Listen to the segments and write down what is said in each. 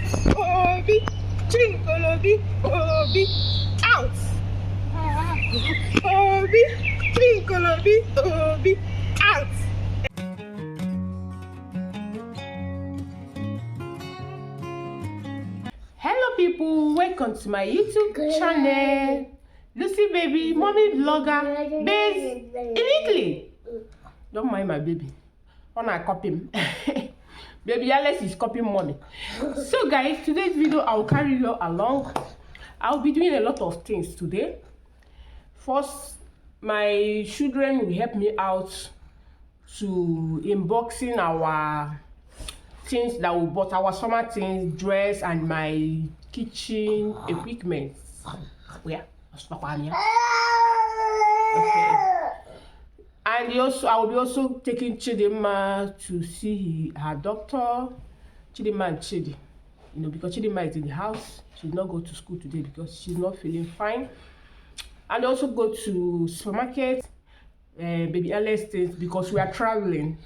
Obi, Trinkolobi, Obi, out. Obi, Trinkolobi, Obi, out. Hello people, welcome to my YouTube channel. Lucy baby, mommy vlogger, based in Italy. Don't mind my baby. When I copy him. Baby Alex is copying mommy. So guys, today's video I'll carry you along. I'll be doing a lot of things today. First, my children will help me out to unboxing our things that we bought, our summer things, dress and my kitchen equipment. Yeah, okay. And also, I will be also taking Chidima to see her doctor, Chidima and Chidi. You know, because Chidima is in the house, she did not go to school today because she's not feeling fine. And also go to supermarket, baby Alice things because we are traveling.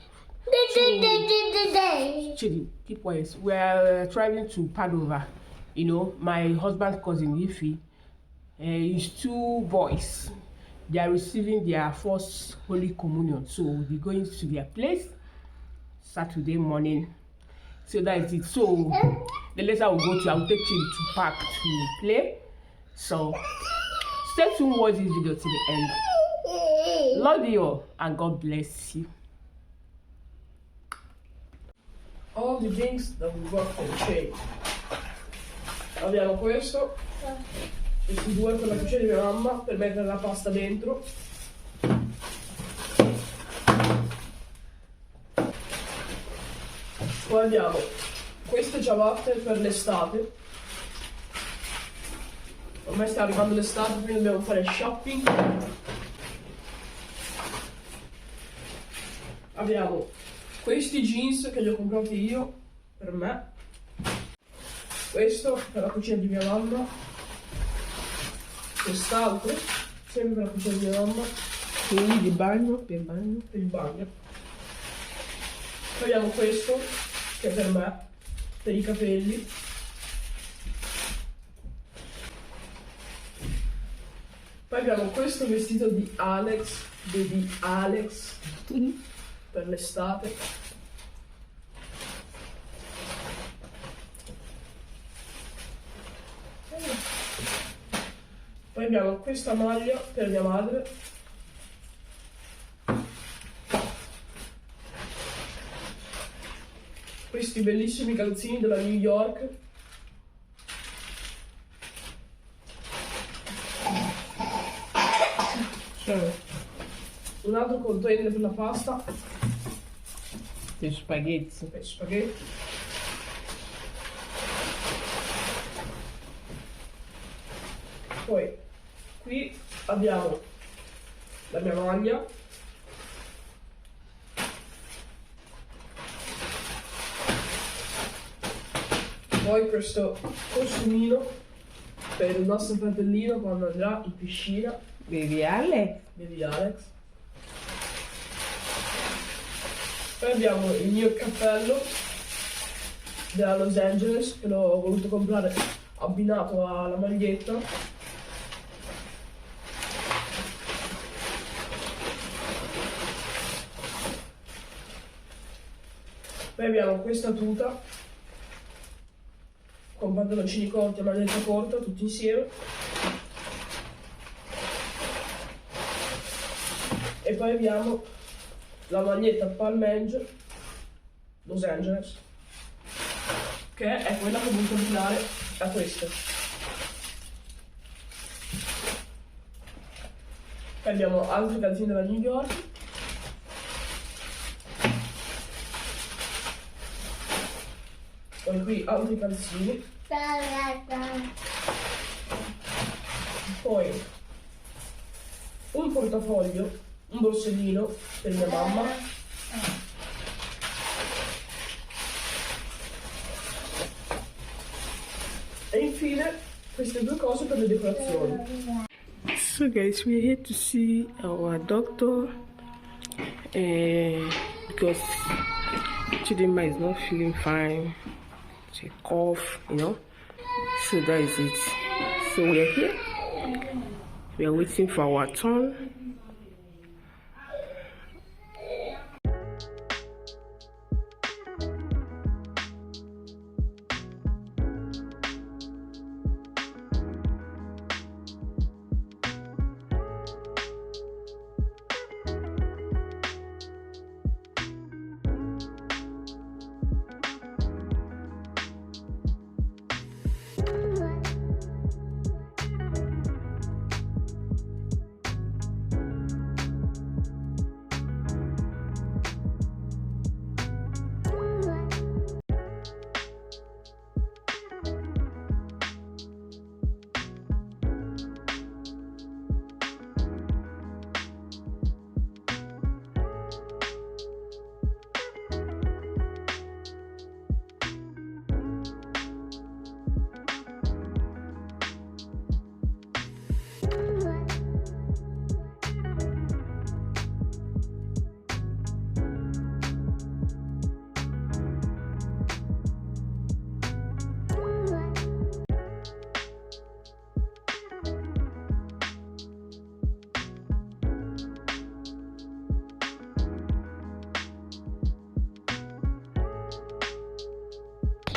Chidi, keep quiet. We are traveling to Padova. You know, my husband's cousin Ifi, his two boys. They are receiving their first Holy Communion. So we'll be going to their place Saturday morning. So that is it. So the later we'll go to, I'll take you to park to play. So stay tuned, watch this video to the end. Love you all and God bless you. All the things that we got for the change. Abbiamo questo. Questi due per la cucina di mia mamma per mettere la pasta dentro. Poi abbiamo queste ciabatte per l'estate. Ormai sta arrivando l'estate, quindi dobbiamo fare shopping. Abbiamo questi jeans che li ho comprati io per me. Questo per la cucina di mia mamma. Quest'altro sempre per la cucina di mia mamma, quindi di bagno, per il bagno. Poi abbiamo questo che è per me, per i capelli. Poi abbiamo questo vestito di Alex, baby Alex, per l'estate. Poi abbiamo questa maglia per mia madre. Questi bellissimi calzini della New York. Un altro container per la pasta. Per spaghetti. Per spaghetti. Poi qui abbiamo la mia maglia, poi questo costumino per il nostro fratellino quando andrà in piscina, baby Alex. Poi abbiamo il mio cappello della Los Angeles che l'ho voluto comprare abbinato alla maglietta. Poi abbiamo questa tuta con pantaloncini corti e maglietta corta, tutti insieme. E poi abbiamo la maglietta Palm Angel Los Angeles, che è quella che ho voluto abbinare a questa. Poi abbiamo altri calzini della New York. Poi qui altri calzini. Poi un portafoglio, un borsellino per mia mamma. E infine queste due cose per le decorazioni. So guys, we're here to see our doctor because Chidima is not feeling fine. take off, you know. So that is it. So we are here. We are waiting for our turn.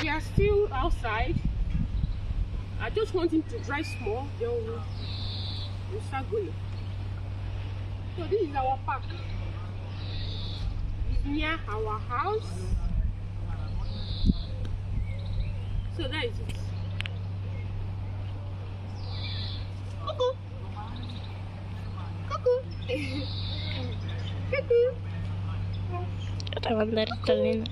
We are still outside. I just want him to dry small, then we'll start going. So this is our park. It's near our house. So that is it. Cuckoo. Cuckoo. Cuckoo. Otra bandera italiana.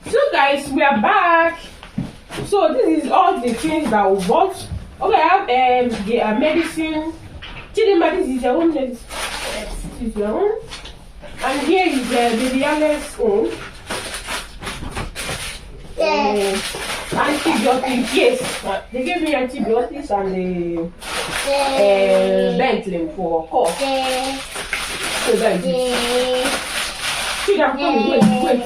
So guys, we are back. So this is all the things that we bought. Okay, I have the medicine. Chidima, this is your own medicine. Yes, this is your own. And here is baby Alice's own. Antibiotics, yes. They gave me antibiotics and the Bentley for cough. So that is it. Chidima, wait.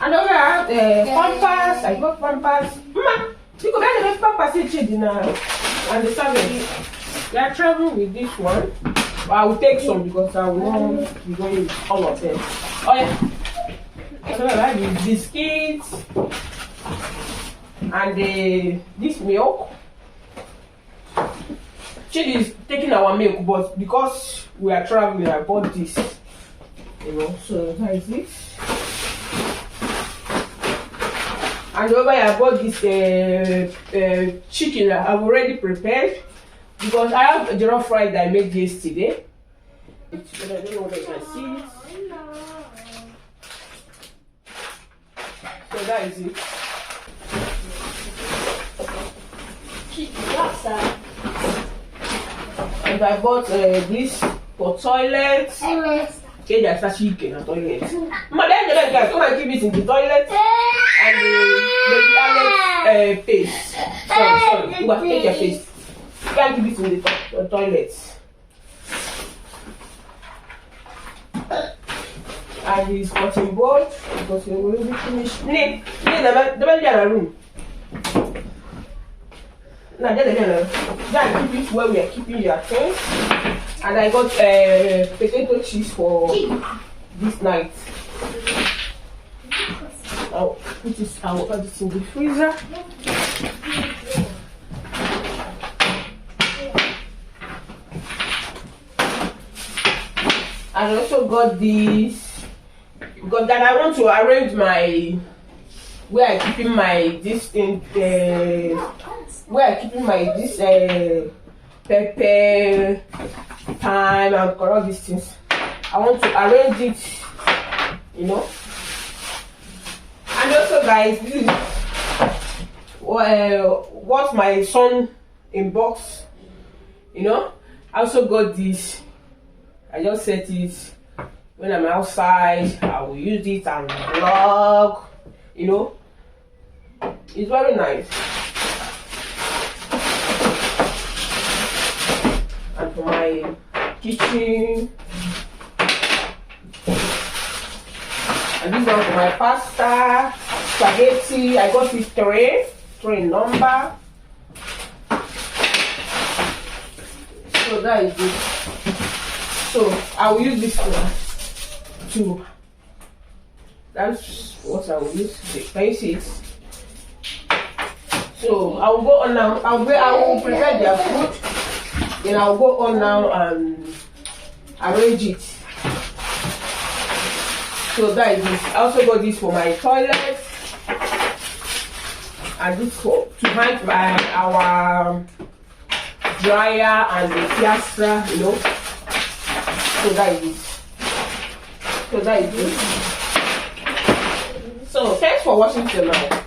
And over I have pampers. I got pampers. Mama, you could have pampers and the service. We are traveling with this one. But I will take some because I will not be going with all of them. Oh yeah. So I have the biscuits and this milk. She is taking our milk, but because we are traveling, I bought this. You know, so that is it. And over here I bought this chicken that I've already prepared because I have a jollof rice that I made yesterday. But I don't know whether you can see it. So that is it. Chicken, and I bought this for toilets. Okay, there's a chicken in the toilet. Madam, come and keep it in the toilet. And the Alex paste. Sorry, you have to take your paste. You can't keep it in the toilet. and his cutting board because we already finished. Nee, the room. Now, keep it where we are keeping your things. And I got potato cheese for this night. I'll put this in the freezer. I also got this because that I want to arrange my where I keeping my this thing where I keeping my this pepper, thyme and all these things. I want to arrange it, you know. And also guys, this is what my son in box, you know. I also got this. I just set it when I'm outside. I will use it and vlog, you know. It's very nice. And for my kitchen. And this one for my pasta, spaghetti. I got this tray number. So that is it. So I will use this one too. That's what I will use. Can you see it? So I will go on now. I will prepare their food. Then I will go on now and arrange it. So that is it. I also got this for my toilet. And this for to hang by our dryer and the piastra, you know. So that is it. So thanks for watching till now.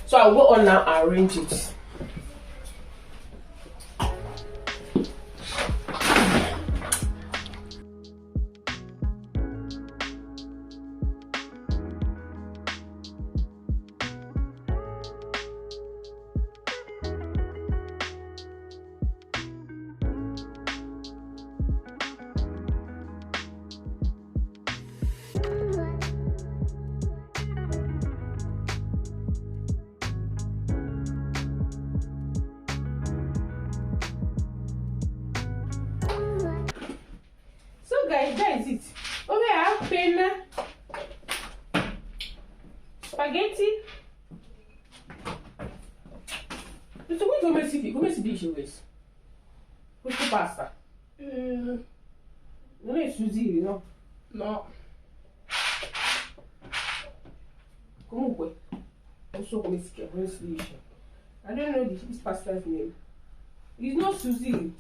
So I'll go on now and arrange it. Guys, that is it. Okay, I have penne, spaghetti. So we come and see dish always. What's the pasta? No, it's Suzy, you know. No. Comunque, non so come si chiama, I don't know this pasta's name. It's not Suzy.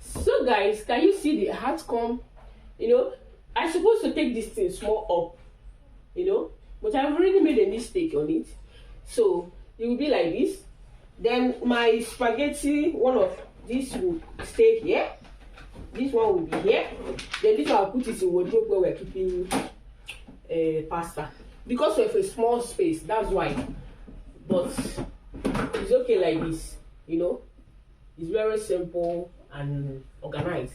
So guys, can you see the outcome? You know, I'm supposed to take this thing small up, you know, but I've already made a mistake on it. So it will be like this. Then my spaghetti, one of these will stay here. This one will be here. Then this one I'll put it in wardrobe where we're keeping pasta. Because we have a small space, that's why. But it's okay like this, you know. It's very simple and organized,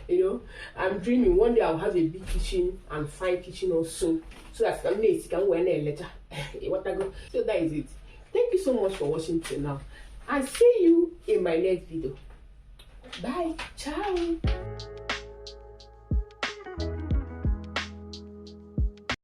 you know. I'm dreaming one day I'll have a big kitchen and fine kitchen also, so that you can wear a letter. So that is it. Thank you so much for watching till now, and see you in my next video. Bye. Ciao.